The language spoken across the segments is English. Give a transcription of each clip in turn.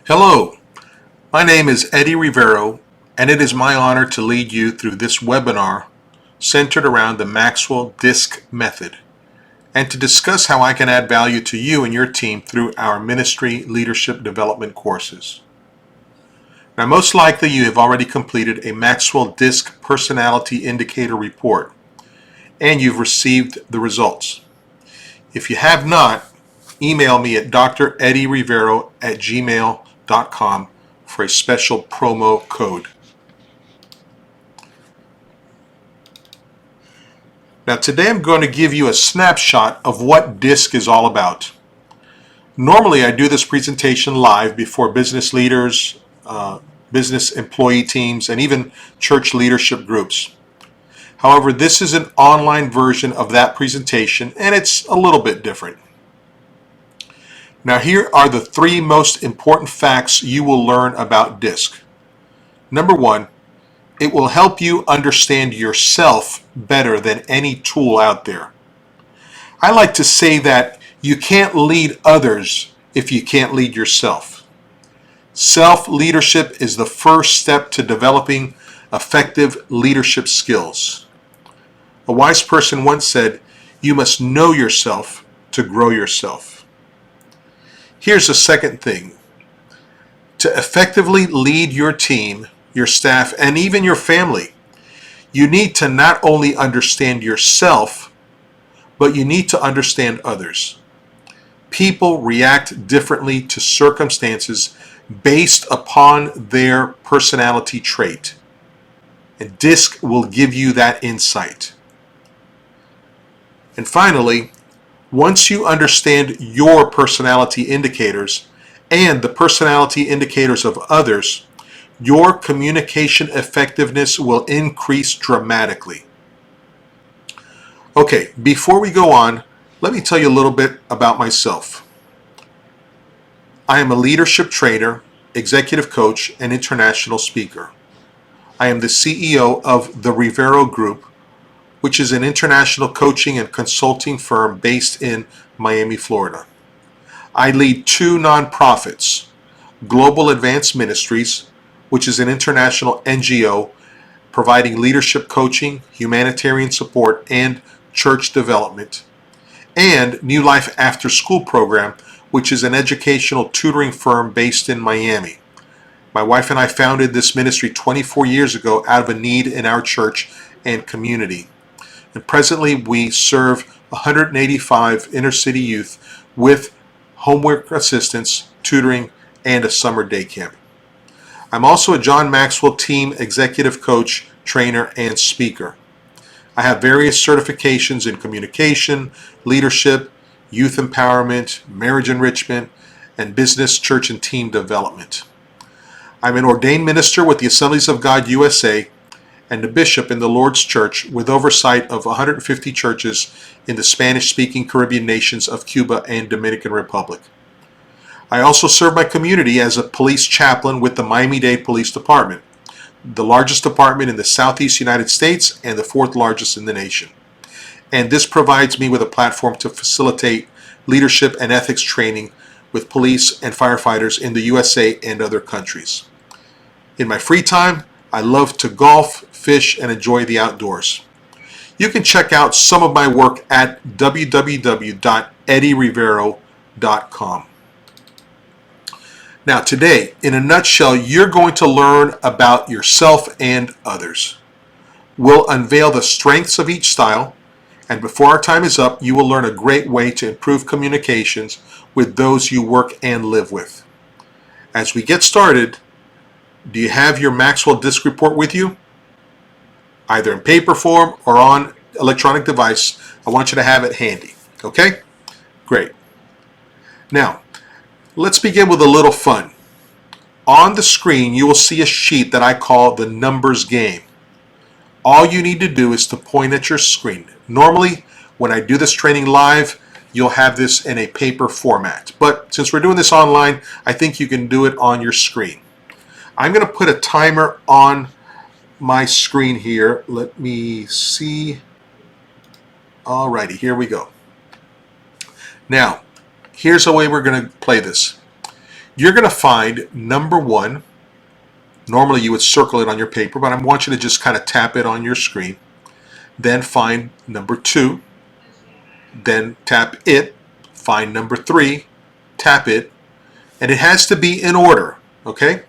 Hello, my name is Eddie Rivero, and it is my honor to lead you through this webinar centered around the Maxwell DISC method and to discuss how I can add value to you and your team through our ministry leadership development courses. Now, most likely you have already completed a Maxwell DISC personality indicator report and you've received the results. If you have not, email me at dreddierivero@gmail.com for a special promo code. Now today I'm going to give you a snapshot of what DISC is all about. Normally I do this presentation live before business leaders, business employee teams, and even church leadership groups. However, this is an online version of that presentation and it's a little bit different. Now here are the three most important facts you will learn about DISC. Number one, it will help you understand yourself better than any tool out there. I like to say that you can't lead others if you can't lead yourself. Self-leadership is the first step to developing effective leadership skills. A wise person once said, "You must know yourself to grow yourself." Here's the second thing. To effectively lead your team, your staff, and even your family, you need to not only understand yourself, but you need to understand others. People react differently to circumstances based upon their personality trait. And DISC will give you that insight. And finally, once you understand your personality indicators and the personality indicators of others, your communication effectiveness will increase dramatically. Okay, before we go on, let me tell you a little bit about myself. I am a leadership trainer, executive coach, and international speaker. I am the CEO of the Rivero Group, which is an international coaching and consulting firm based in Miami, Florida. I lead two nonprofits, Global Advanced Ministries, which is an international NGO providing leadership coaching, humanitarian support, and church development, and New Life After School program, which is an educational tutoring firm based in Miami. My wife and I founded this ministry 24 years ago out of a need in our church and community. And presently we serve 185 inner city youth with homework assistance, tutoring, and a summer day camp. I'm also a John Maxwell team executive coach, trainer, and speaker. I have various certifications in communication, leadership, youth empowerment, marriage enrichment, and business, church, and team development. I'm an ordained minister with the Assemblies of God USA and a bishop in the Lord's Church with oversight of 150 churches in the Spanish-speaking Caribbean nations of Cuba and Dominican Republic. I also serve my community as a police chaplain with the Miami-Dade Police Department, the largest department in the Southeast United States and the fourth largest in the nation. And this provides me with a platform to facilitate leadership and ethics training with police and firefighters in the USA and other countries. In my free time, I love to golf, fish, and enjoy the outdoors. You can check out some of my work at www.eddierivero.com. Now today, in a nutshell, you're going to learn about yourself and others. We'll unveil the strengths of each style, and before our time is up, you will learn a great way to improve communications with those you work and live with. As we get started, do you have your Maxwell DISC report with you? Either in paper form or on electronic device. I want you to have it handy. Okay? Great. Now, let's begin with a little fun. On the screen, you will see a sheet that I call the numbers game. All you need to do is to point at your screen. Normally, when I do this training live, you'll have this in a paper format. But since we're doing this online, I think you can do it on your screen. I'm going to put a timer on my screen here. Let me see. Alrighty, here we go. Now, here's the way we're going to play this. you're going to find number 1. Normally you would circle it on your paper, but I want you to just kind of tap it on your screen. Then find number 2. Then tap it. Find number 3. Tap it. And it has to be in order, okay?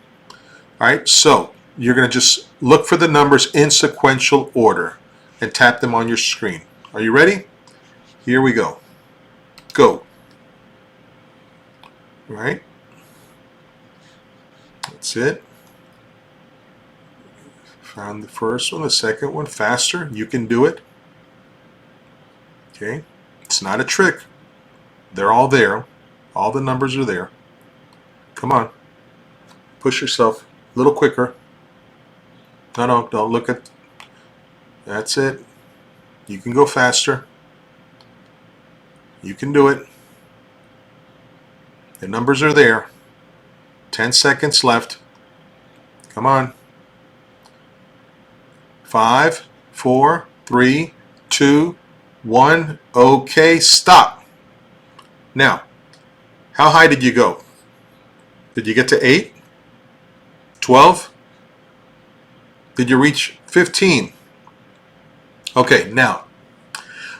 All right, so you're going to just look for the numbers in sequential order and tap them on your screen. Are you ready? Here we go. Go. All right. That's it. Found the first one, the second one. Faster. You can do it. Okay. It's not a trick. They're all there. All the numbers are there. Come on. Push yourself a little quicker. No, don't look at. That's it. You can go faster. You can do it. The numbers are there. 10 seconds left. Come on. 5, 4, 3, 2, 1. Okay, stop. Now, how high did you go? Did you get to 8? 12? Did you reach 15? Okay, now,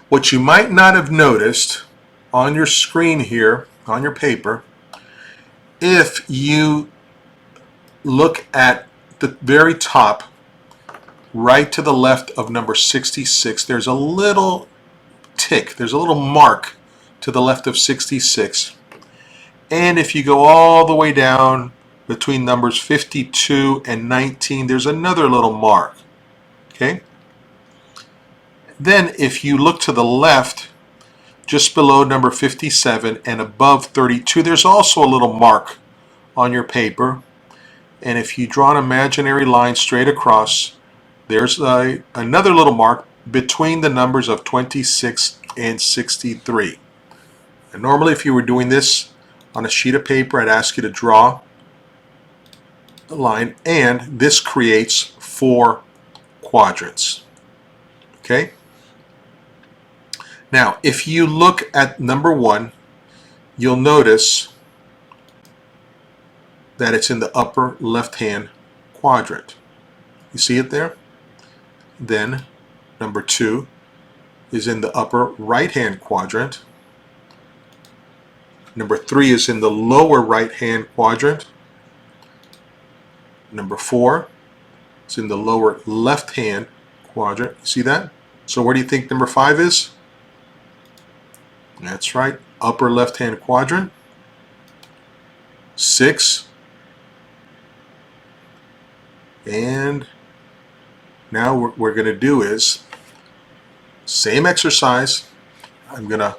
what you might not have noticed on your screen here, on your paper, if you look at the very top, right to the left of number 66, there's a little tick, there's a little mark to the left of 66. And if you go all the way down between numbers 52 and 19, there's another little mark. Okay? Then if you look to the left, just below number 57 and above 32, there's also a little mark on your paper. And if you draw an imaginary line straight across, there's another little mark between the numbers of 26 and 63. And normally if you were doing this on a sheet of paper, I'd ask you to draw a line, and this creates 4 quadrants. Okay? Now, if you look at number 1, you'll notice that it's in the upper left-hand quadrant. You see it there? Then, number 2 is in the upper right-hand quadrant. Number 3 is in the lower right-hand quadrant. Number 4 is in the lower left-hand quadrant. See that? So where do you think number 5 is? That's right, upper left-hand quadrant. 6. And now what we're going to do is, same exercise. I'm going to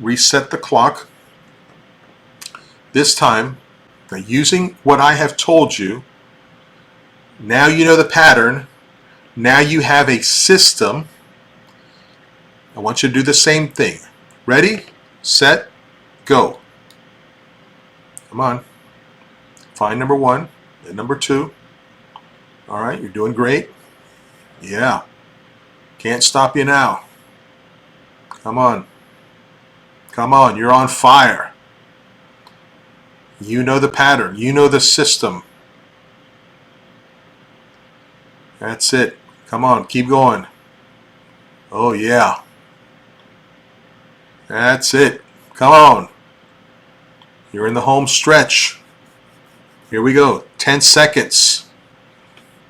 reset the clock. This time, now using what I have told you, now you know the pattern. Now you have a system. I want you to do the same thing. Ready, set, go. Come on. Find number 1 and number 2. All right, you're doing great. Yeah. Can't stop you now. Come on. Come on, you're on fire. You know the pattern. You know the system. That's it. Come on, keep going. Oh, yeah. That's it. Come on. You're in the home stretch. Here we go. 10 seconds.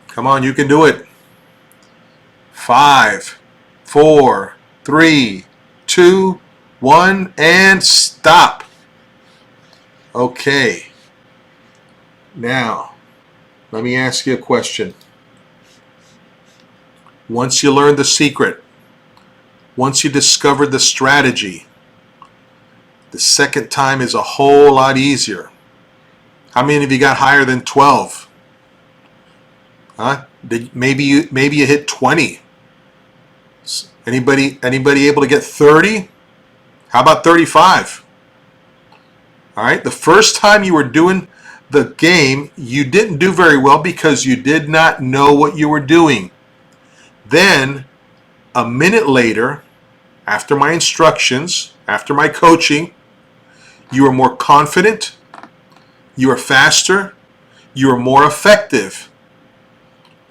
Come on, you can do it. 5, 4, 3, 2, 1, and stop. Okay. Now, let me ask you a question. Once you learn the secret, once you discover the strategy, the second time is a whole lot easier. How many of you got higher than 12? Huh? Maybe you hit 20. Anybody able to get 30? How about 35? All right, the first time you were doing the game, you didn't do very well because you did not know what you were doing. Then, a minute later, after my instructions, after my coaching, you were more confident, You are faster. You are more effective.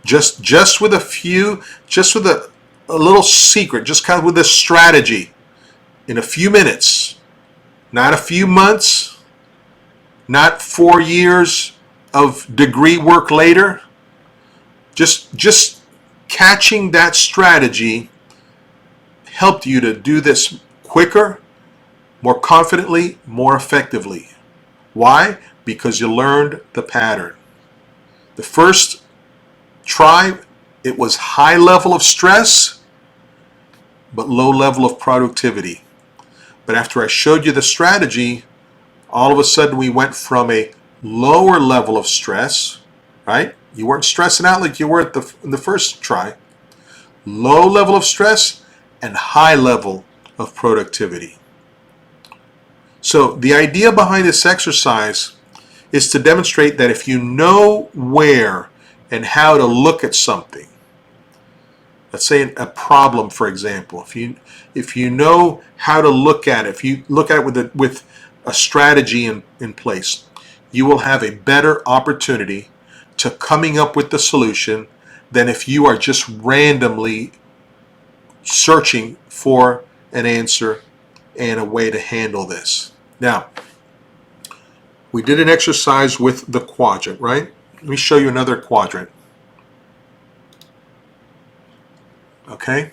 Just with a little secret, just kind of with a strategy, in a few minutes, not a few months, not 4 years of degree work later. Just catching that strategy helped you to do this quicker, more confidently, more effectively. Why? Because you learned the pattern. The first try, it was high level of stress, but low level of productivity. But after I showed you the strategy, all of a sudden we went from a lower level of stress, right? You weren't stressing out like you were in the first try. Low level of stress and high level of productivity. So the idea behind this exercise is to demonstrate that if you know where and how to look at something, let's say a problem, for example, if you know how to look at it, if you look at it with a strategy in place, you will have a better opportunity to coming up with the solution than if you are just randomly searching for an answer and a way to handle this. Now, we did an exercise with the quadrant, right? Let me show you another quadrant. Okay?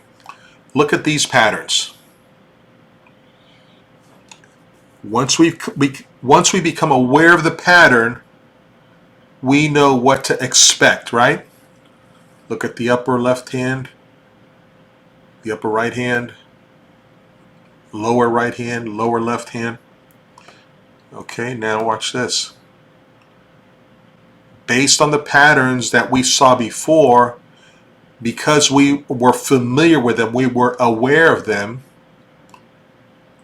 Look at these patterns. Once we become aware of the pattern, we know what to expect, right? Look at the upper left hand, the upper right hand, lower right hand, lower left hand. Okay, now watch this. Based on the patterns that we saw before, because we were familiar with them, we were aware of them,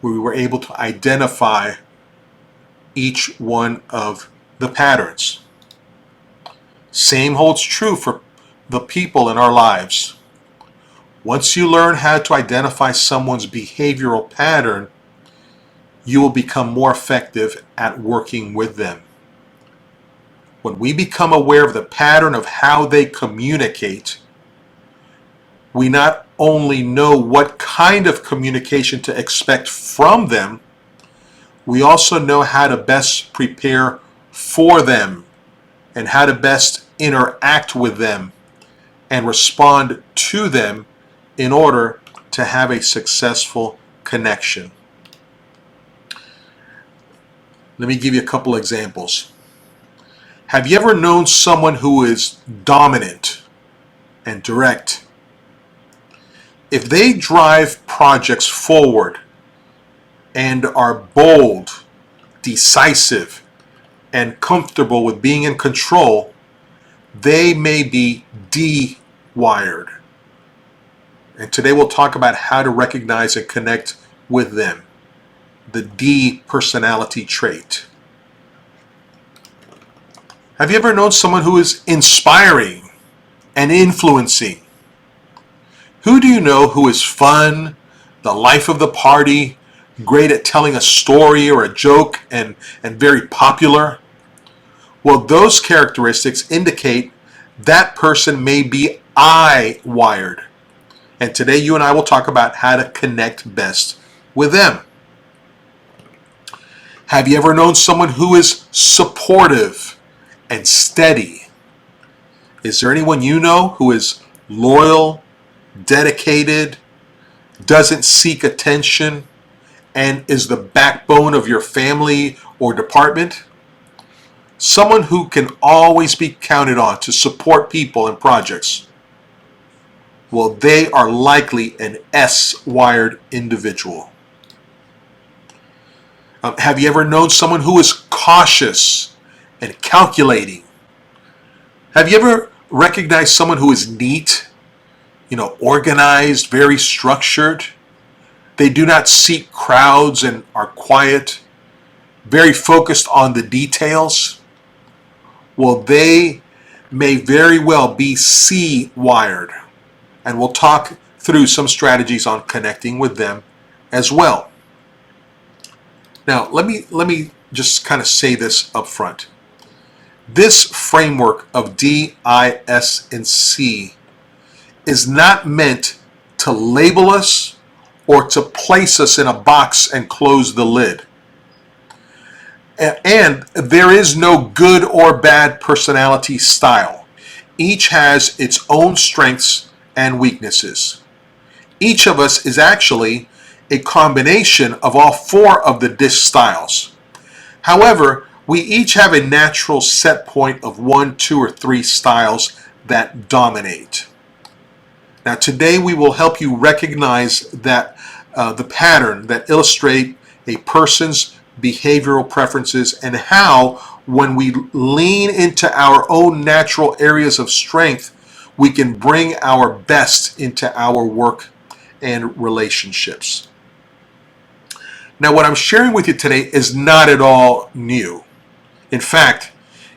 we were able to identify each one of the patterns. Same holds true for the people in our lives. Once you learn how to identify someone's behavioral pattern, you will become more effective at working with them. When we become aware of the pattern of how they communicate, we not only know what kind of communication to expect from them, we also know how to best prepare for them and how to best interact with them and respond to them in order to have a successful connection. Let me give you a couple examples. Have you ever known someone who is dominant and direct? If they drive projects forward and are bold, decisive, and comfortable with being in control, they may be D-wired. And today we'll talk about how to recognize and connect with them. The D personality trait. Have you ever known someone who is inspiring and influencing? Who do you know who is fun, the life of the party, great at telling a story or a joke, and very popular? Well, those characteristics indicate that person may be I-wired. And today you and I will talk about how to connect best with them. Have you ever known someone who is supportive and steady? Is there anyone you know who is loyal, dedicated, doesn't seek attention, and is the backbone of your family or department? Someone who can always be counted on to support people and projects. Well, they are likely an S-wired individual. Have you ever known someone who is cautious and calculating? Have you ever recognized someone who is neat, organized, very structured? They do not seek crowds and are quiet, very focused on the details. Well, they may very well be C-wired, and we'll talk through some strategies on connecting with them as well. Now, let me just kind of say this up front. This framework of D, I, S, and C is not meant to label us or to place us in a box and close the lid. And there is no good or bad personality style. Each has its own strengths and weaknesses. Each of us is actually a combination of all four of the DISC styles. However, we each have a natural set point of 1, 2, or 3 styles that dominate. Now today we will help you recognize that the pattern that illustrate a person's behavioral preferences and how when we lean into our own natural areas of strength, we can bring our best into our work and relationships. Now what I'm sharing with you today is not at all new. In fact,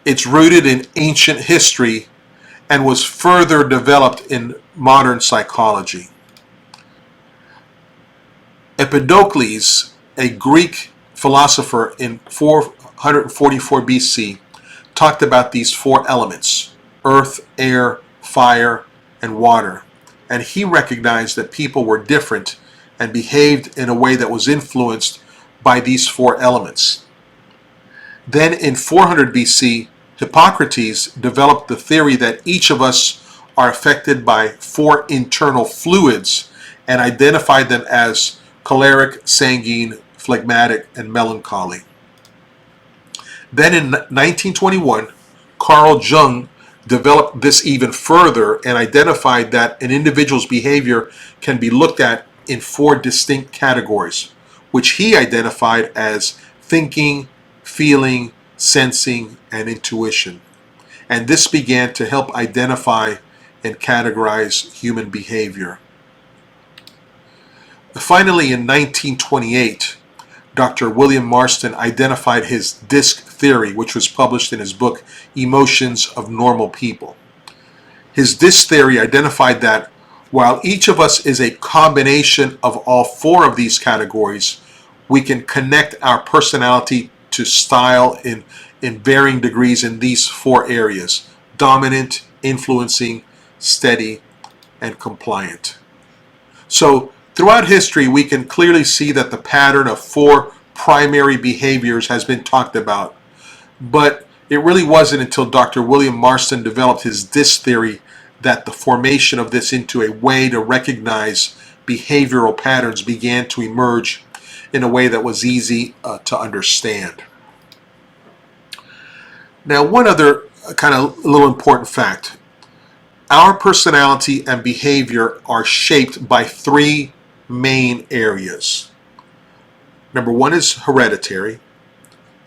it's rooted in ancient history and was further developed in modern psychology. Empedocles, a Greek philosopher in 444 BC, talked about these 4 elements: earth, air, fire, and water. And he recognized that people were different and behaved in a way that was influenced by these 4 elements. Then in 400 BC, Hippocrates developed the theory that each of us are affected by 4 internal fluids and identified them as choleric, sanguine, phlegmatic, and melancholy. Then in 1921, Carl Jung developed this even further and identified that an individual's behavior can be looked at in 4 distinct categories, which he identified as thinking, feeling, sensing, and intuition. And this began to help identify and categorize human behavior. Finally, in 1928, Dr. William Marston identified his DISC theory, which was published in his book, Emotions of Normal People. His DISC theory identified that while each of us is a combination of all 4 of these categories, we can connect our personality to style in varying degrees in these 4 areas: dominant, influencing, steady, and compliant. So throughout history, we can clearly see that the pattern of 4 primary behaviors has been talked about. But it really wasn't until Dr. William Marston developed his DISC theory that the formation of this into a way to recognize behavioral patterns began to emerge in a way that was easy to understand. Now, one other kind of little important fact. Our personality and behavior are shaped by 3 main areas. Number 1 is hereditary.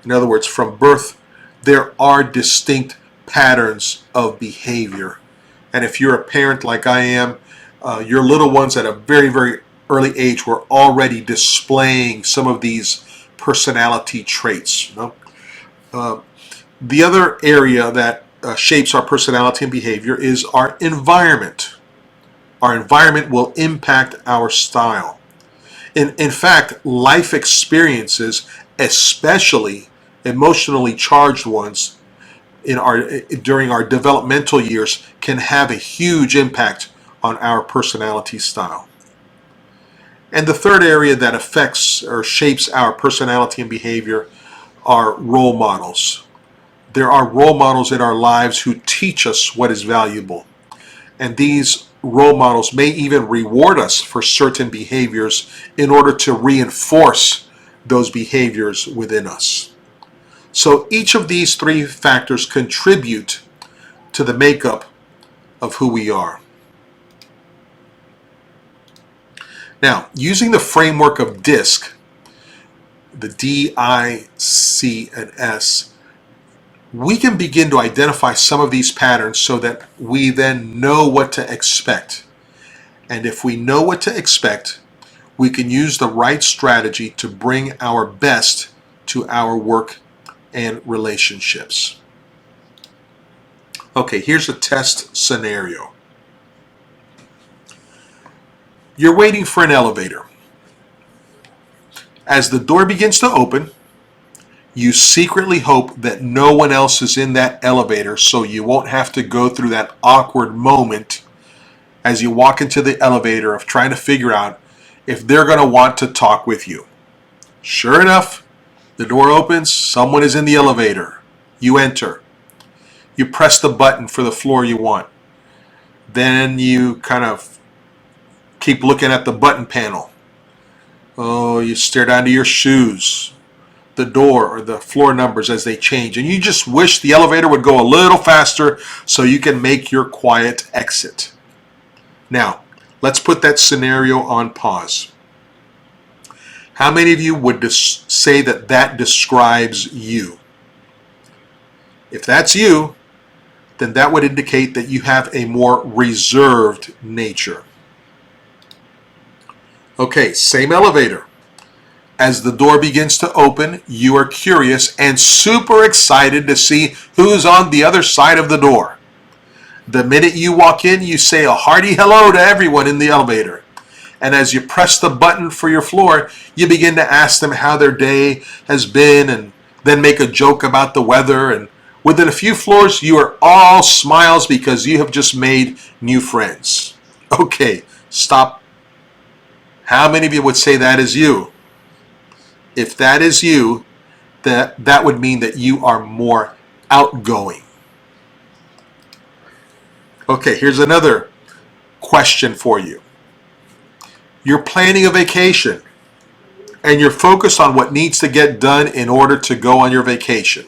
In other words, from birth, there are distinct patterns of behavior. And if you're a parent like I am, your little ones at a very, very early age were already displaying some of these personality traits. You know? The other area that shapes our personality and behavior is our environment. Our environment will impact our style. In fact, life experiences, especially emotionally charged ones during our developmental years, can have a huge impact on our personality style. And the third area that affects or shapes our personality and behavior are role models. There are role models in our lives who teach us what is valuable. And these role models may even reward us for certain behaviors in order to reinforce those behaviors within us. So each of these 3 factors contribute to the makeup of who we are. Now, using the framework of DISC, the D, I, C, and S, we can begin to identify some of these patterns so that we then know what to expect. And if we know what to expect, we can use the right strategy to bring our best to our work and relationships. Okay, here's a test scenario. You're waiting for an elevator. As the door begins to open, You secretly hope that no one else is in that elevator so you won't have to go through that awkward moment as you walk into the elevator of trying to figure out if they're going to want to talk with you. Sure enough, the door opens, someone is in the elevator. You enter. You press the button for the floor you want. Then you kind of keep looking at the button panel. Oh, you stare down to your shoes, the door, or the floor numbers as they change. And you just wish the elevator would go a little faster so you can make your quiet exit. Now, let's put that scenario on pause. How many of you would say that that describes you? If that's you, then that would indicate that you have a more reserved nature. Okay, same elevator. As the door begins to open, you are curious and super excited to see who's on the other side of the door. The minute you walk in, you say a hearty hello to everyone in the elevator. And as you press the button for your floor, you begin to ask them how their day has been and then make a joke about the weather. And within a few floors, you are all smiles because you have just made new friends. Okay, stop. How many of you would say that is you? If that is you, that would mean that you are more outgoing. Okay, here's another question for you. You're planning a vacation and you're focused on what needs to get done in order to go on your vacation.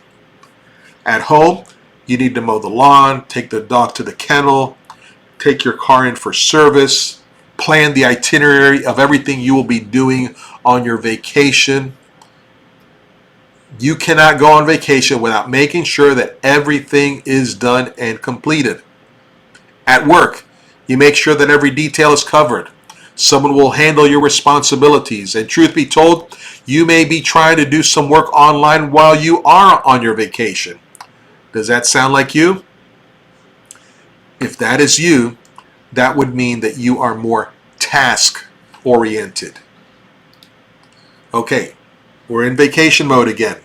At home, you need to mow the lawn, take the dog to the kennel, take your car in for service, plan the itinerary of everything you will be doing on your vacation. You cannot go on vacation without making sure that everything is done and completed. At work, you make sure that every detail is covered. Someone will handle your responsibilities. And truth be told, you may be trying to do some work online while you are on your vacation. Does that sound like you? If that is you, that would mean that you are more task-oriented. Okay, we're in vacation mode again.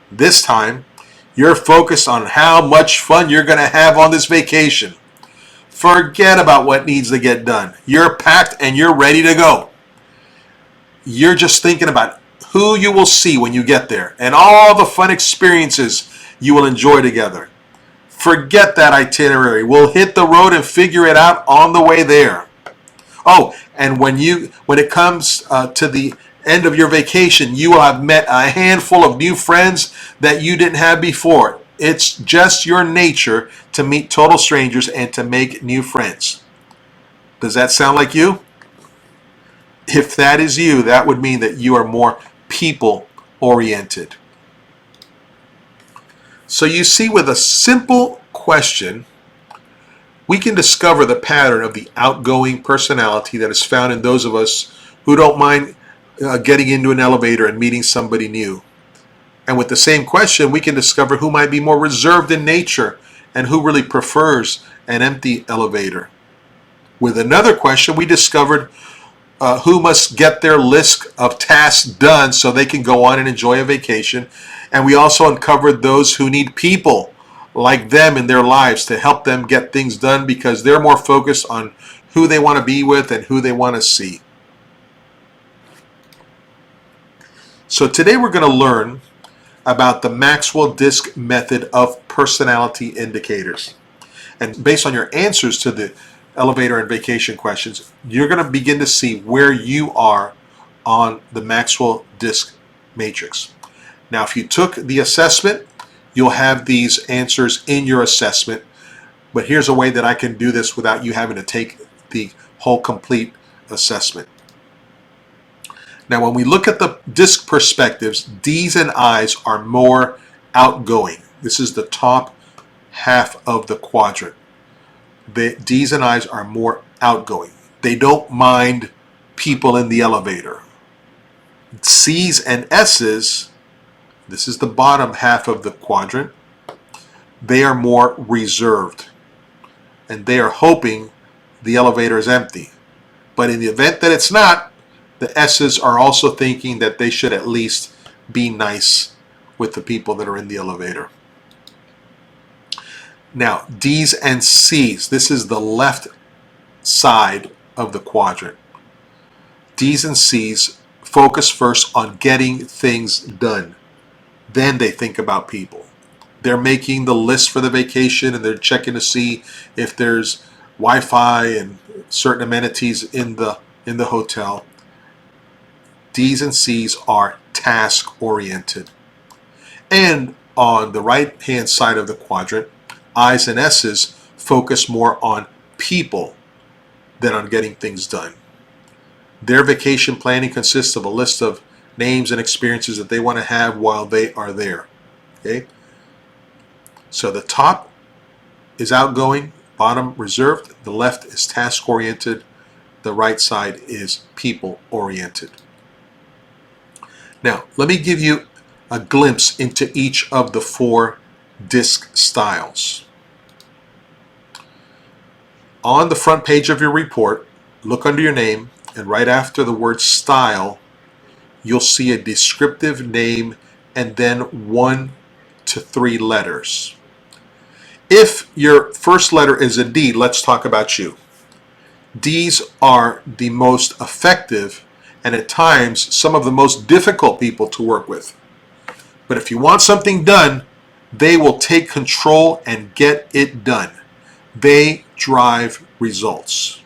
This time, you're focused on how much fun you're going to have on this vacation. Forget about what needs to get done. You're packed and you're ready to go. You're just thinking about who you will see when you get there and all the fun experiences you will enjoy together. Forget that itinerary. We'll hit the road and figure it out on the way there. Oh, and when it comes to the end of your vacation, you will have met a handful of new friends that you didn't have before. It's just your nature to meet total strangers and to make new friends. Does that sound like you? If that is you, that would mean that you are more people-oriented. So you see, with a simple question, we can discover the pattern of the outgoing personality that is found in those of us who don't mind getting into an elevator and meeting somebody new. And with the same question, we can discover who might be more reserved in nature and who really prefers an empty elevator. With another question, we discovered who must get their list of tasks done so they can go on and enjoy a vacation. And we also uncovered those who need people like them in their lives to help them get things done because they're more focused on who they want to be with and who they want to see. So today we're going to learn about the Maxwell disc method of personality indicators. And based on your answers to the elevator and vacation questions, you're going to begin to see where you are on the Maxwell disc matrix. Now, if you took the assessment, you'll have these answers in your assessment. But here's a way that I can do this without you having to take the whole complete assessment. Now, when we look at the disc perspectives, D's and I's are more outgoing. This is the top half of the quadrant. The D's and I's are more outgoing. They don't mind people in the elevator. C's and S's, this is the bottom half of the quadrant, they are more reserved. And they are hoping the elevator is empty. But in the event that it's not, the S's are also thinking that they should at least be nice with the people that are in the elevator. Now, D's and C's. This is the left side of the quadrant. D's and C's focus first on getting things done. Then they think about people. They're making the list for the vacation and they're checking to see if there's Wi-Fi and certain amenities in the hotel. D's and C's are task oriented. And on the right hand side of the quadrant, I's and S's focus more on people than on getting things done. Their vacation planning consists of a list of names and experiences that they want to have while they are there. Okay? So the top is outgoing, bottom reserved, the left is task oriented, the right side is people oriented. Now, let me give you a glimpse into each of the 4 disc styles. On the front page of your report, look under your name, and right after the word style, you'll see a descriptive name and then 1 to 3 letters. If your first letter is a D, let's talk about you. D's are the most effective and at times some of the most difficult people to work with. But if you want something done, they will take control and get it done. They drive results.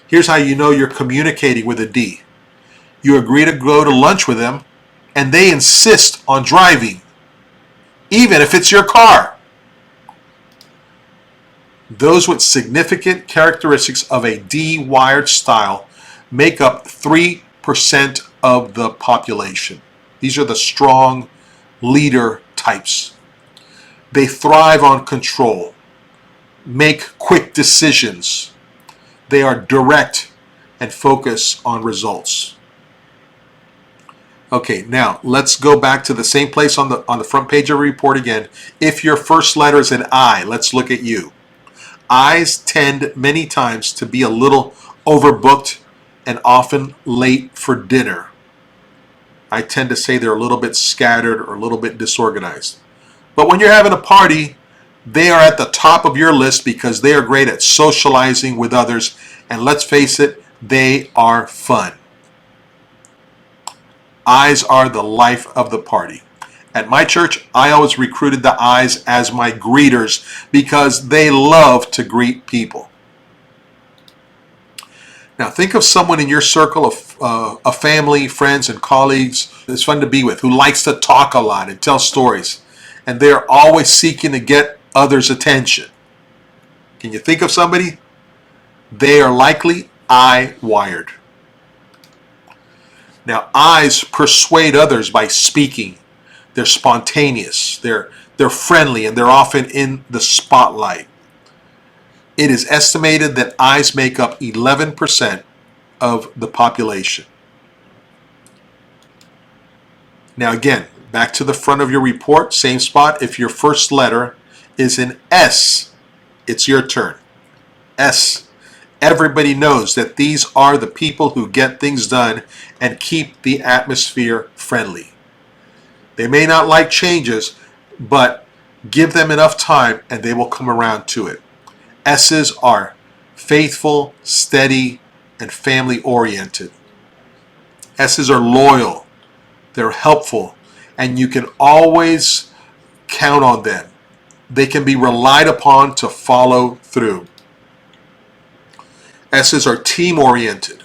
Here's how you know you're communicating with a D. You agree to go to lunch with them and they insist on driving, even if it's your car. Those with significant characteristics of a D-wired style make up 3% of the population. These are the strong leader types. They thrive on control, make quick decisions. They are direct and focus on results. Okay, now let's go back to the same place on the front page of the report again. If your first letter is an I, let's look at you. I's tend many times to be a little overbooked and often late for dinner. I tend to say they're a little bit scattered or a little bit disorganized. But when you're having a party, they are at the top of your list because they are great at socializing with others. And let's face it, they are fun. I's are the life of the party. At my church, I always recruited the I's as my greeters because they love to greet people. Now think of someone in your circle of family, friends, and colleagues that's fun to be with, who likes to talk a lot and tell stories. And they're always seeking to get others' attention. Can you think of somebody? They are likely I-wired. Now, I's persuade others by speaking. They're spontaneous, they're friendly, and they're often in the spotlight. It is estimated that I's make up 11% of the population. Now again, back to the front of your report, same spot. If your first letter is an S, it's your turn. S. Everybody knows that these are the people who get things done and keep the atmosphere friendly. They may not like changes, but give them enough time and they will come around to it. S's are faithful, steady, and family oriented. S's are loyal, they're helpful, and you can always count on them. They can be relied upon to follow through. S's are team oriented.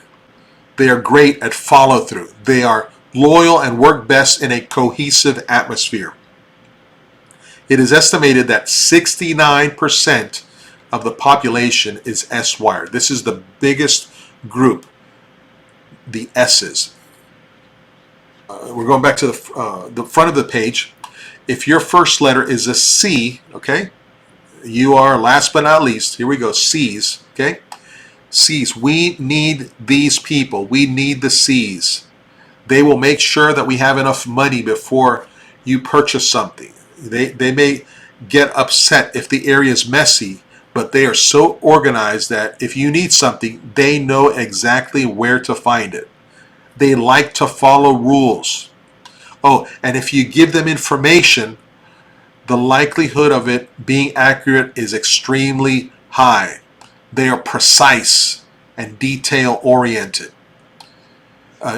They are great at follow through. They are loyal and work best in a cohesive atmosphere. It is estimated that 69% of the population is S-wired. This is the biggest group, the S's. We're going back to the front of the page. If your first letter is a C, okay, you are last but not least. Here we go, C's, okay? C's, we need these people. We need the C's. They will make sure that we have enough money before you purchase something. They may get upset if the area is messy, but they are so organized that if you need something, they know exactly where to find it. They like to follow rules. Oh, and if you give them information, the likelihood of it being accurate is extremely high. They are precise and detail oriented.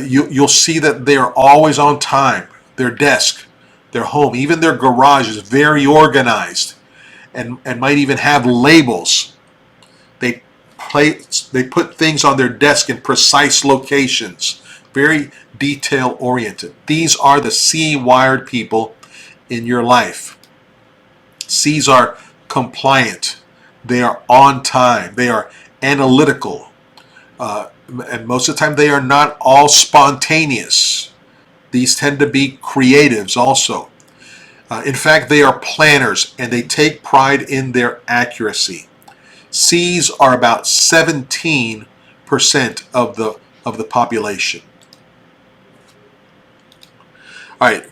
You'll see that they are always on time. Their desk, their home, even their garage is very organized and might even have labels. They put things on their desk in precise locations, very detail oriented. These are the C-wired people in your life. C's are compliant. They are on time. They are analytical. And most of the time they are not all spontaneous. These tend to be creatives also. In fact, they are planners and they take pride in their accuracy. C's are about 17% of the population. All right,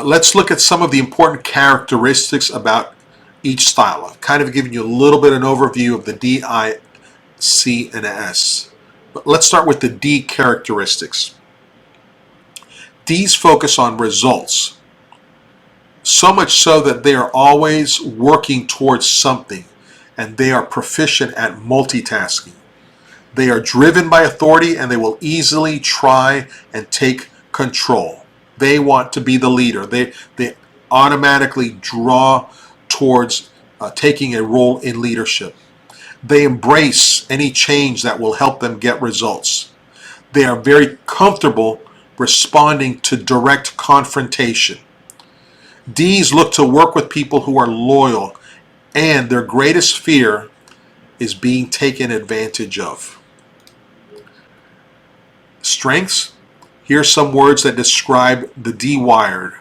let's look at some of the important characteristics about each style. I've kind of given you a little bit of an overview of the D, I, C, and S. But let's start with the D characteristics. D's focus on results, so much so that they are always working towards something, and they are proficient at multitasking. They are driven by authority, and they will easily try and take control. They want to be the leader. They automatically draw towards taking a role in leadership. They embrace any change that will help them get results. They are very comfortable responding to direct confrontation. D's look to work with people who are loyal, and their greatest fear is being taken advantage of. Strengths. Here's some words that describe the D-wired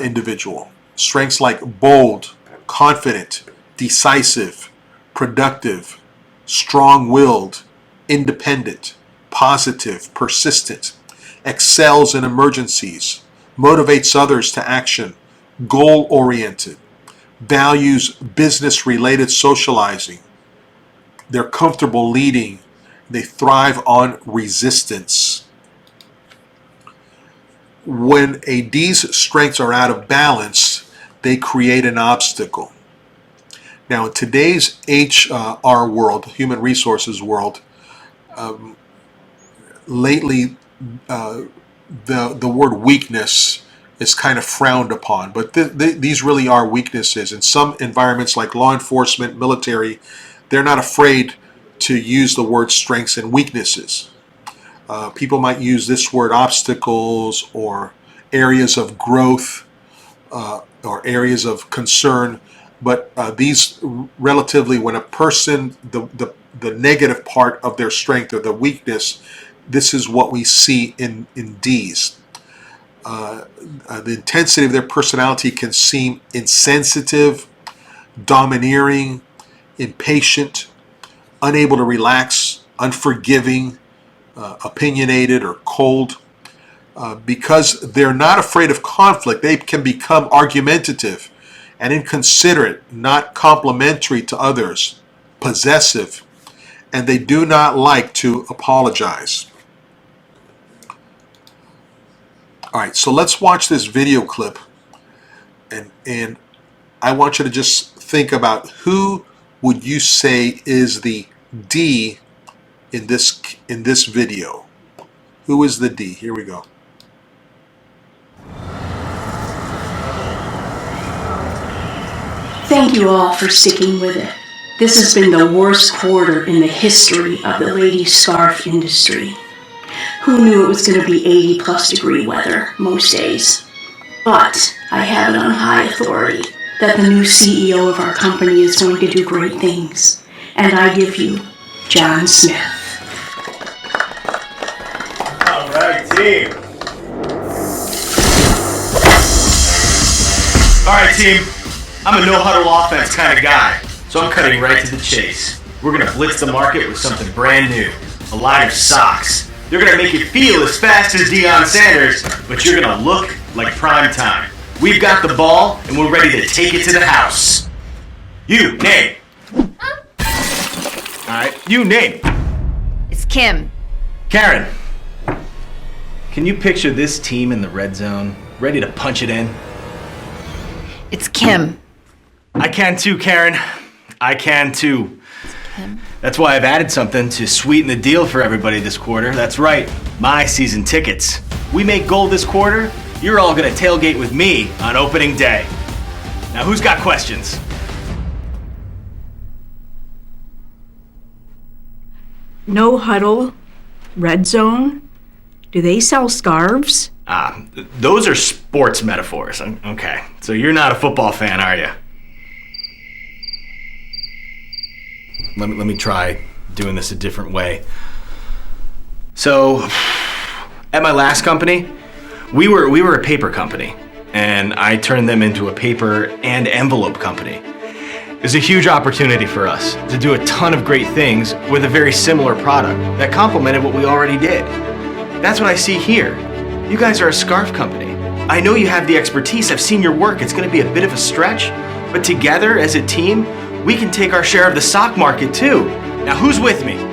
individual. Strengths like bold, confident, decisive, productive, strong-willed, independent, positive, persistent, excels in emergencies, motivates others to action, goal-oriented, values business-related socializing. They're comfortable leading. They thrive on resistance. When a D's strengths are out of balance, they create an obstacle. Now, in today's HR world, human resources world, lately the word weakness is kind of frowned upon, but these really are weaknesses. In some environments like law enforcement, military, they're not afraid to use the word strengths and weaknesses. People might use this word obstacles or areas of growth or areas of concern, but these relatively, when a person, the negative part of their strength or the weakness, this is what we see in D's. The intensity of their personality can seem insensitive, domineering, impatient, unable to relax, unforgiving, opinionated, or cold. Because they're not afraid of conflict, they can become argumentative and inconsiderate, not complimentary to others, possessive, and they do not like to apologize. All right, so let's watch this video clip, and I want you to just think about who would you say is the D in this video. Who is the D? Here we go. Thank you all for sticking with it. This has been the worst quarter in the history of the ladies' scarf industry. Who knew it was going to be 80+ degree weather most days? But I have it on high authority that the new CEO of our company is going to do great things. And I give you John Smith. All right, team. All right, team. I'm a no-huddle offense kind of guy, so I'm cutting right to the chase. We're going to blitz the market with something brand new, a line of socks. They're going to make you feel as fast as Deion Sanders, but you're going to look like prime time. We've got the ball, and we're ready to take it to the house. You, name. All right, you, name. It's Kim. Karen. Can you picture this team in the red zone? ready to punch it in. It's Kim. I can too, Karen. I can too. Kim. That's why I've added something to sweeten the deal for everybody this quarter. That's right, my season tickets. We make gold this quarter, you're all gonna tailgate with me on opening day. Now who's got questions? No Huddle, Red Zone, do they sell scarves? Those are sports metaphors. Okay, so you're not a football fan, are you? Let me try doing this a different way. So, at my last company, we were a paper company, and I turned them into a paper and envelope company. It was a huge opportunity for us to do a ton of great things with a very similar product that complemented what we already did. That's what I see here. You guys are a scarf company. I know you have the expertise. I've seen your work. It's going to be a bit of a stretch, but together as a team, we can take our share of the sock market too. Now, who's with me?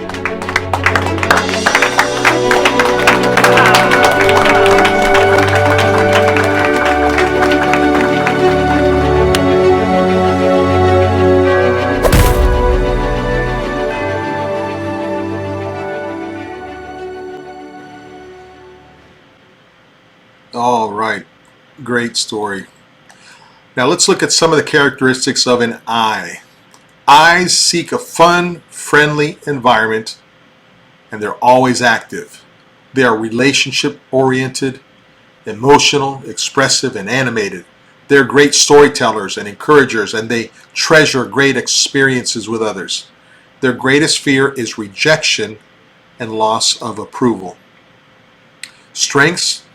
All right, great story. Now let's look at some of the characteristics of an I. I's seek a fun, friendly environment, and they're always active. They are relationship-oriented, emotional, expressive, and animated. They're great storytellers and encouragers, and they treasure great experiences with others. Their greatest fear is rejection and loss of approval. Strengths.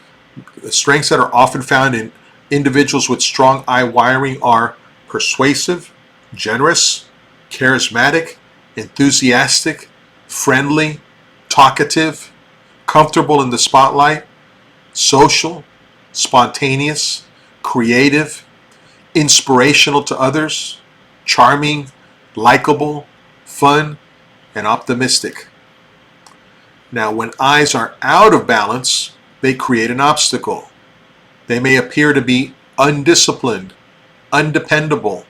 The strengths that are often found in individuals with strong I wiring are persuasive, generous, charismatic, enthusiastic, friendly, talkative, comfortable in the spotlight, social, spontaneous, creative, inspirational to others, charming, likable, fun, and optimistic. Now, when I's are out of balance, they create an obstacle. They may appear to be undisciplined, undependable,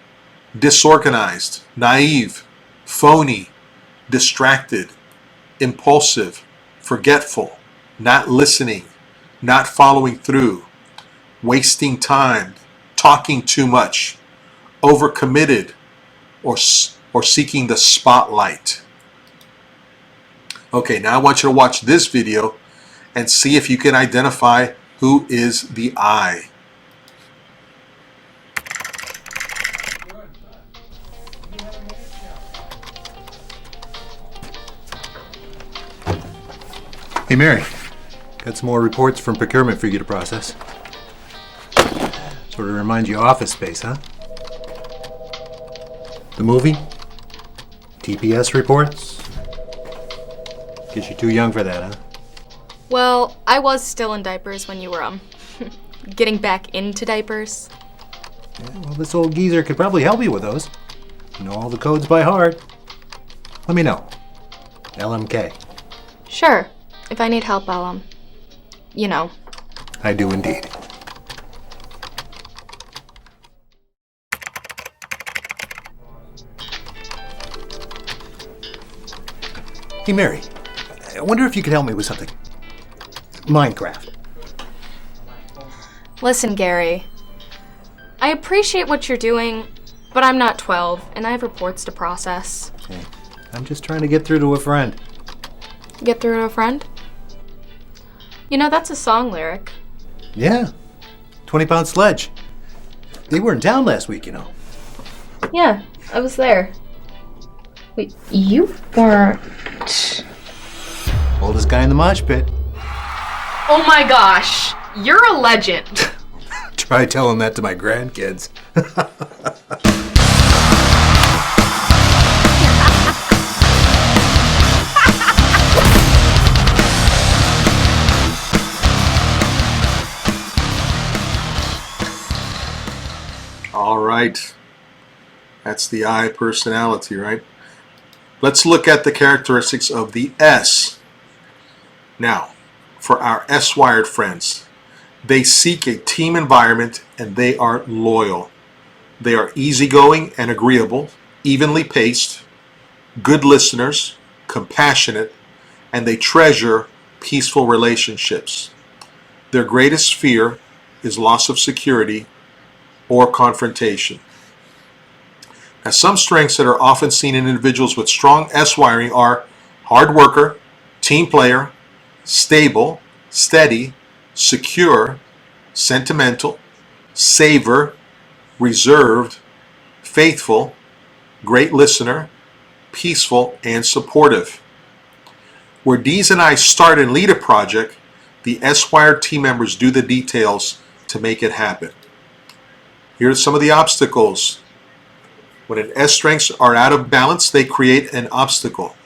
disorganized, naive, phony, distracted, impulsive, forgetful, not listening, not following through, wasting time, talking too much, overcommitted, or seeking the spotlight. Okay, now I want you to watch this video and see if you can identify who is the I. Hey Mary, got some more reports from procurement for you to process. Sort of reminds you of Office Space, huh? The movie? TPS reports? Guess you're too young for that, huh? Well, I was still in diapers when you were, getting back into diapers. Yeah, well, this old geezer could probably help you with those. You know all the codes by heart. Let me know. LMK. Sure, if I need help, I'll, I do indeed. Hey Mary, I wonder if you could help me with something. Minecraft. Listen, Gary. I appreciate what you're doing, but I'm not 12, and I have reports to process. Hey, I'm just trying to get through to a friend. Get through to a friend? You know, that's a song lyric. Yeah, 20-pound sledge. They were in town last week, you know. Yeah, I was there. Wait, you weren't... Oldest guy in the mosh pit. Oh my gosh, you're a legend. Try telling that to my grandkids. All right. That's the I personality, right? Let's look at the characteristics of the S. Now, for our S-wired friends, They seek a team environment and they are loyal. They are easygoing and agreeable, evenly paced, good listeners, compassionate, and they treasure peaceful relationships. Their greatest fear is loss of security or confrontation. Now, some strengths that are often seen in individuals with strong S wiring are hard worker, team player, stable, steady, secure, sentimental, saver, reserved, faithful, great listener, peaceful, and supportive. Where D's and I start and lead a project, the S-wired team members do the details to make it happen. Here are some of the obstacles. When an S strengths are out of balance, they create an obstacle.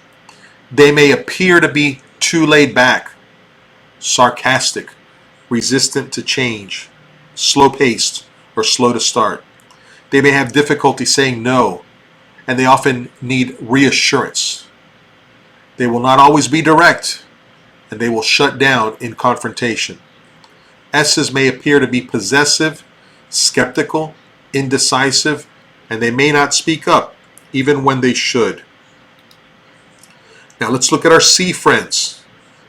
They may appear to be too laid back, sarcastic, resistant to change, slow-paced, or slow to start. They may have difficulty saying no, and they often need reassurance. They will not always be direct, and they will shut down in confrontation. S's may appear to be possessive, skeptical, indecisive, and they may not speak up, even when they should. Now let's look at our C friends.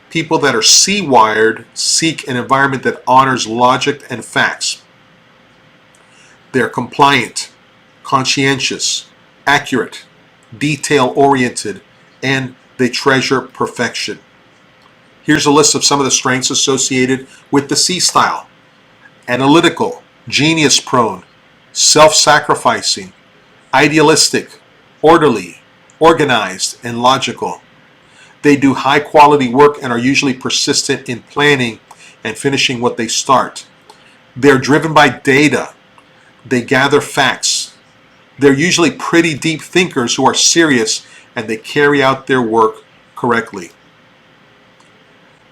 People that are C-wired seek an environment that honors logic and facts. They're compliant, conscientious, accurate, detail-oriented, and they treasure perfection. Here's a list of some of the strengths associated with the C style. Analytical, genius-prone, self-sacrificing, idealistic, orderly, organized, and logical. They do high-quality work and are usually persistent in planning and finishing what they start. They're driven by data. They gather facts. They're usually pretty deep thinkers who are serious and they carry out their work correctly.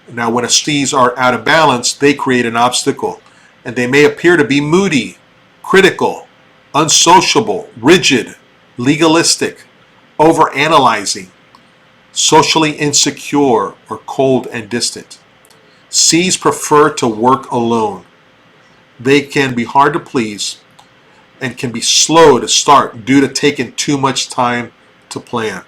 Now, when C's are out of balance, they create an obstacle, and they may appear to be moody, critical, unsociable, rigid, legalistic, overanalyzing, socially insecure, or cold and distant. C's prefer to work alone. They can be hard to please and can be slow to start due to taking too much time to plan.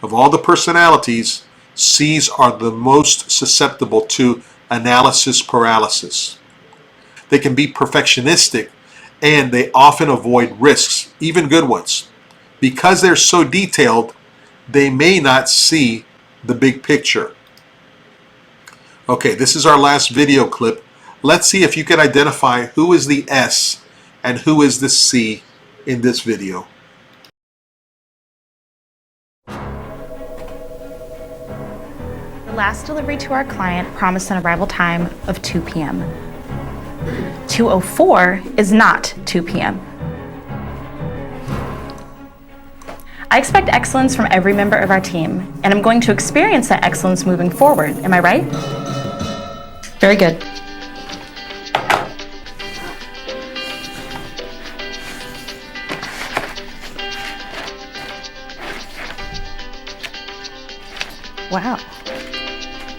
Of all the personalities, C's are the most susceptible to analysis paralysis. They can be perfectionistic and they often avoid risks, even good ones. Because they're so detailed, they may not see the big picture. Okay, this is our last video clip. Let's see if you can identify who is the S and who is the C in this video. Last delivery to our client promised an arrival time of 2 p.m. 2:04 is not 2 p.m. I expect excellence from every member of our team, and I'm going to experience that excellence moving forward. Am I right? Very good. Wow.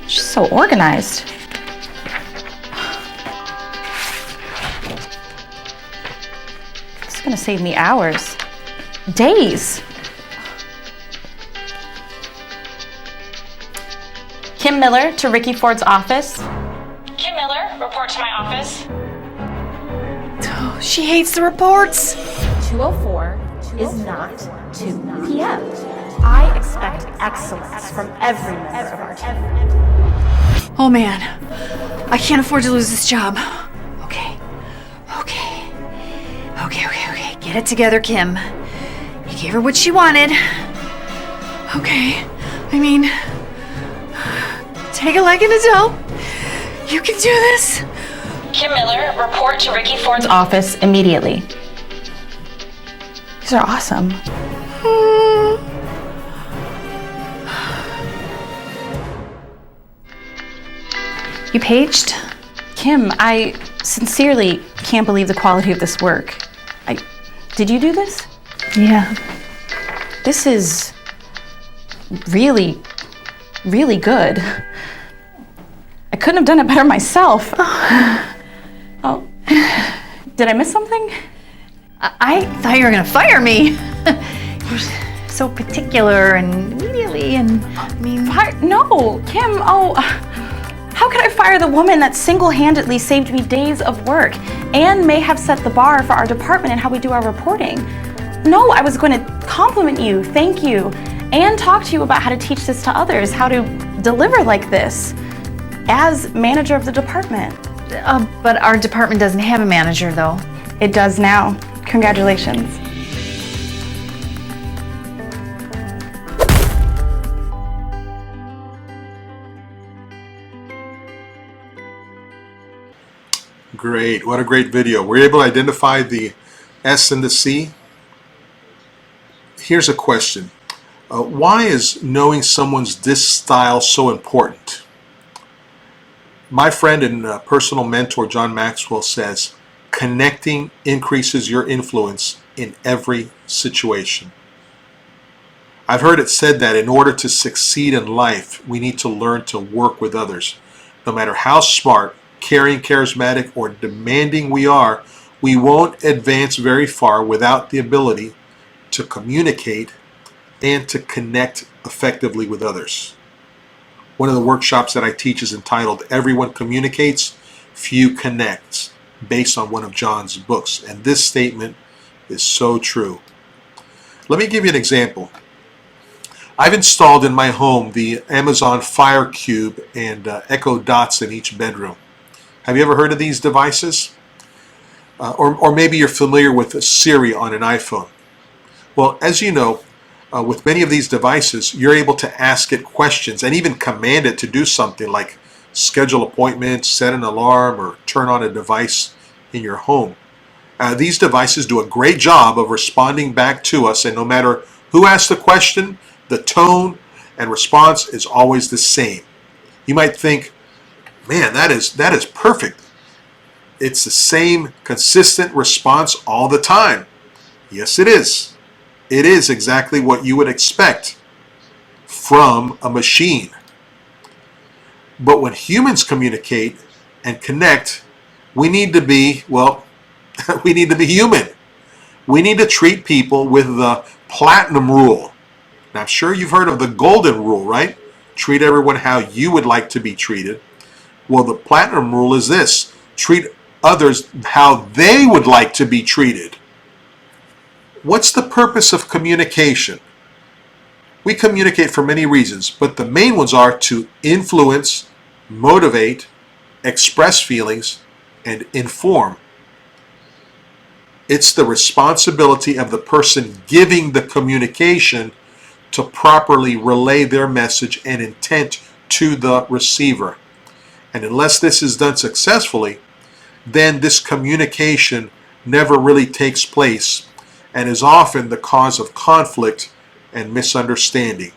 She's so organized. This is gonna save me hours, days. Kim Miller to Ricky Ford's office. Kim Miller, report to my office. Oh, she hates the reports. 2:04 is not 2 p.m. I expect excellence from every member of our team. Oh man, I can't afford to lose this job. Okay. Get it together, Kim. You gave her what she wanted. Okay, I mean, take it like an adult. You can do this. Kim Miller, report to Ricky Ford's office immediately. These are awesome. You paged? Kim, I sincerely can't believe the quality of this work. Did you do this? Yeah. This is really, really good. I couldn't have done it better myself. Oh, did I miss something? I thought you were gonna fire me. You're so particular and immediately, and I mean... No, Kim, how could I fire the woman that single-handedly saved me days of work and may have set the bar for our department and how we do our reporting? No, I was going to compliment you, thank you, and talk to you about how to teach this to others, how to deliver like this as manager of the department. But our department doesn't have a manager, though. It does now. Congratulations. Great. What a great video. Were you able to identify the S and the C? Here's a question. Why is knowing someone's disc style so important? My friend and personal mentor, John Maxwell, says, connecting increases your influence in every situation. I've heard it said that in order to succeed in life, we need to learn to work with others. No matter how smart, caring, charismatic, or demanding we are, we won't advance very far without the ability to communicate and to connect effectively with others. One of the workshops that I teach is entitled Everyone Communicates, Few Connects, based on one of John's books. And this statement is so true. Let me give you an example. I've installed in my home the Amazon Fire Cube and Echo Dots in each bedroom. Have you ever heard of these devices? Or maybe you're familiar with Siri on an iPhone. Well, as you know, with many of these devices, you're able to ask it questions and even command it to do something like schedule appointments, set an alarm, or turn on a device in your home. These devices do a great job of responding back to us, and no matter who asks the question, the tone and response is always the same. You might think, man, that is perfect. It's the same consistent response all the time. Yes, it is. It is exactly what you would expect from a machine. But when humans communicate and connect, we need to be, well, we need to be human. We need to treat people with the platinum rule. Now, I'm sure you've heard of the golden rule, right? Treat everyone how you would like to be treated. Well, the platinum rule is this: treat others how they would like to be treated. What's the purpose of communication? We communicate for many reasons, but the main ones are to influence, motivate, express feelings, and inform. It's the responsibility of the person giving the communication to properly relay their message and intent to the receiver. And unless this is done successfully, then this communication never really takes place and is often the cause of conflict and misunderstanding.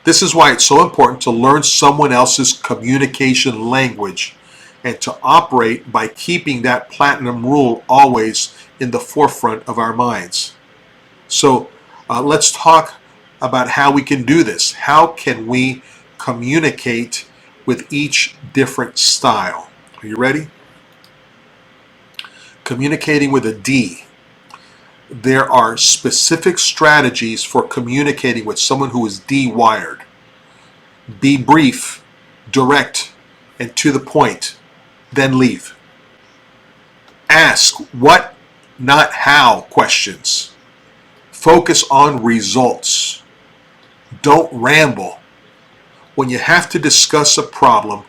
This is why it's so important to learn someone else's communication language and to operate by keeping that platinum rule always in the forefront of our minds. So let's talk about how we can do this. How can we communicate with each different style? Are you ready? Communicating with a D. There are specific strategies for communicating with someone who is D-wired. Be brief, direct, and to the point, then leave. Ask what, not how questions. Focus on results. Don't ramble. When you have to discuss a problem,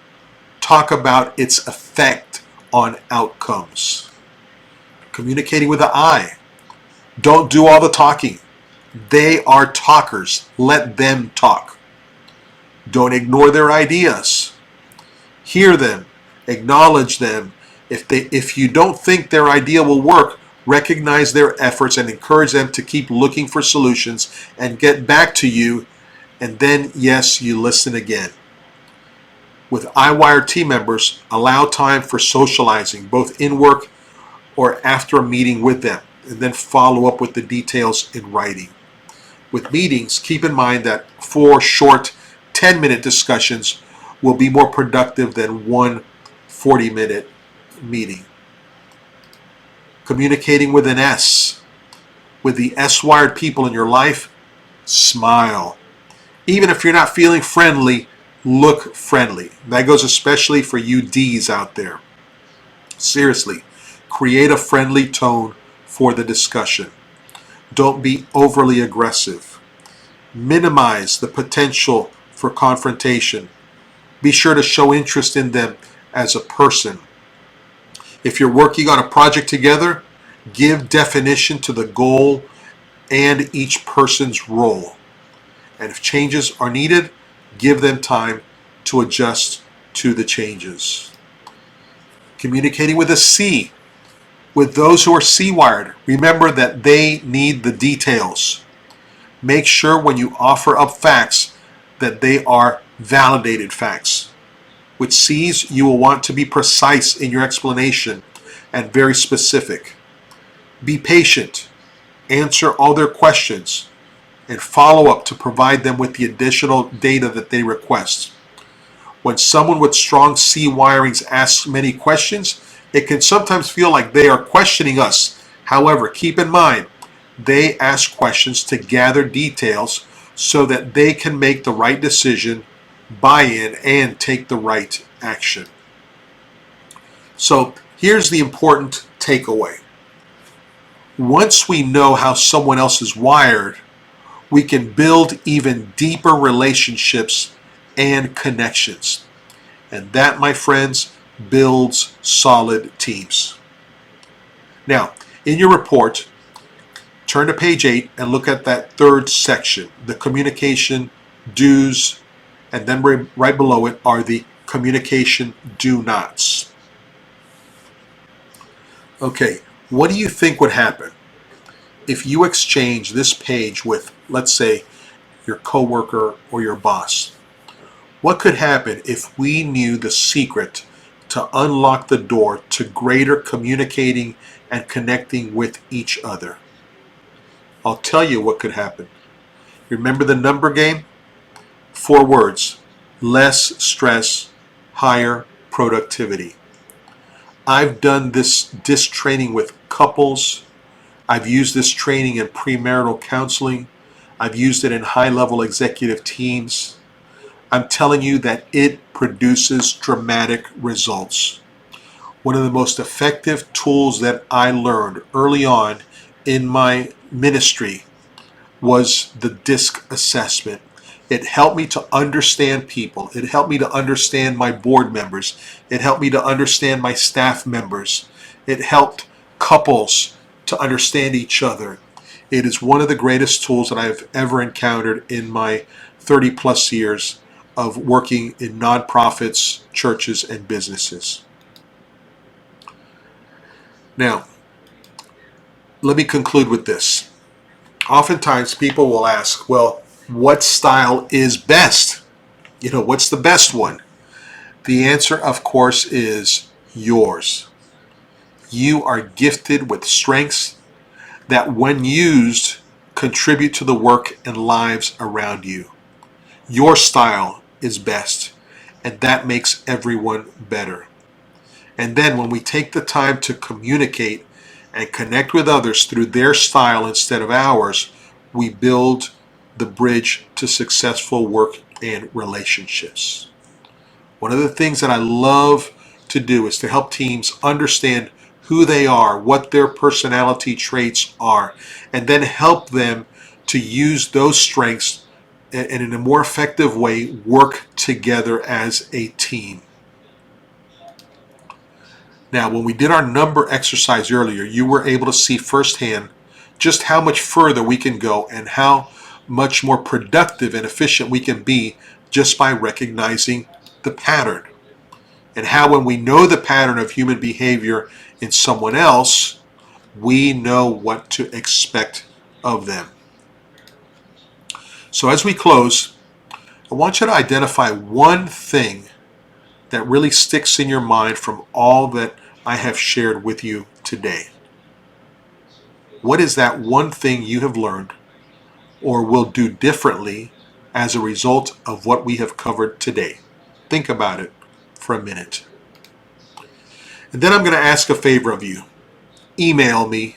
talk about its effect on outcomes. Communicating with the I. Don't do all the talking. They are talkers. Let them talk. Don't ignore their ideas. Hear them. Acknowledge them. If you don't think their idea will work, recognize their efforts and encourage them to keep looking for solutions and get back to you. And then, yes, you listen again. With iWire team members, allow time for socializing, both in work or after a meeting with them, and then follow up with the details in writing. With meetings, keep in mind that 4 short 10-minute discussions will be more productive than one 40-minute meeting. Communicating with an S. With the S-wired people in your life, smile. Even if you're not feeling friendly, look friendly. That goes especially for you D's out there. Seriously, create a friendly tone for the discussion. Don't be overly aggressive. Minimize the potential for confrontation. Be sure to show interest in them as a person. If you're working on a project together, give definition to the goal and each person's role. And if changes are needed, give them time to adjust to the changes. Communicating with a C. With those who are C-wired, remember that they need the details. Make sure when you offer up facts that they are validated facts. With C's, you will want to be precise in your explanation and very specific. Be patient, answer all their questions, and follow up to provide them with the additional data that they request. When someone with strong C wirings asks many questions, it can sometimes feel like they are questioning us. However, keep in mind, they ask questions to gather details so that they can make the right decision, buy in, and take the right action. So here's the important takeaway. Once we know how someone else is wired, we can build even deeper relationships and connections. And that, my friends, builds solid teams. Now, in your report, turn to page 8 and look at that third section, the communication do's, and then right below it are the communication do nots. Okay, what do you think would happen if you exchange this page with, let's say, your coworker or your boss? What could happen if we knew the secret to unlock the door to greater communicating and connecting with each other? I'll tell you what could happen. Remember the number game? 4 words: less stress, higher productivity. I've done this training with couples. I've used this training in premarital counseling. I've used it in high-level executive teams. I'm telling you that it produces dramatic results. One of the most effective tools that I learned early on in my ministry was the DISC assessment. It helped me to understand people. It helped me to understand my board members. It helped me to understand my staff members. It helped couples to understand each other. It is one of the greatest tools that I've ever encountered in my 30 plus years of working in nonprofits, churches, and businesses. Now, let me conclude with this. Oftentimes people will ask, well, what style is best? What's the best one? The answer, of course, is yours. You are gifted with strengths that, when used, contribute to the work and lives around you. Your style is best, and that makes everyone better. And then when we take the time to communicate and connect with others through their style instead of ours, we build the bridge to successful work and relationships. One of the things that I love to do is to help teams understand who they are, what their personality traits are, and then help them to use those strengths and in a more effective way work together as a team. Now, when we did our number exercise earlier, you were able to see firsthand just how much further we can go and how much more productive and efficient we can be just by recognizing the pattern. And how when we know the pattern of human behavior in someone else, we know what to expect of them. So as we close, I want you to identify one thing that really sticks in your mind from all that I have shared with you today. What is that one thing you have learned or will do differently as a result of what we have covered today? Think about it for a minute. And then I'm going to ask a favor of you. Email me,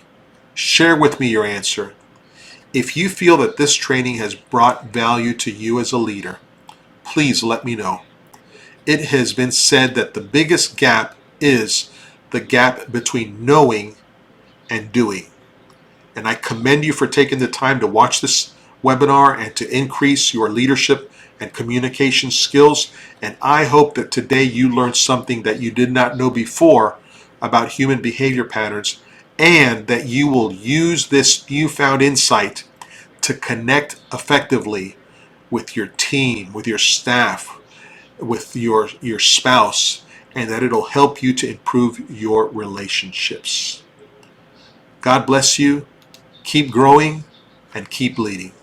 share with me your answer. If you feel that this training has brought value to you as a leader, please let me know. It has been said that the biggest gap is the gap between knowing and doing. And I commend you for taking the time to watch this webinar and to increase your leadership and communication skills. And I hope that today you learned something that you did not know before about human behavior patterns, and that you will use this newfound insight to connect effectively with your team, with your staff, with your spouse, and that it'll help you to improve your relationships. God bless you. Keep growing and keep leading.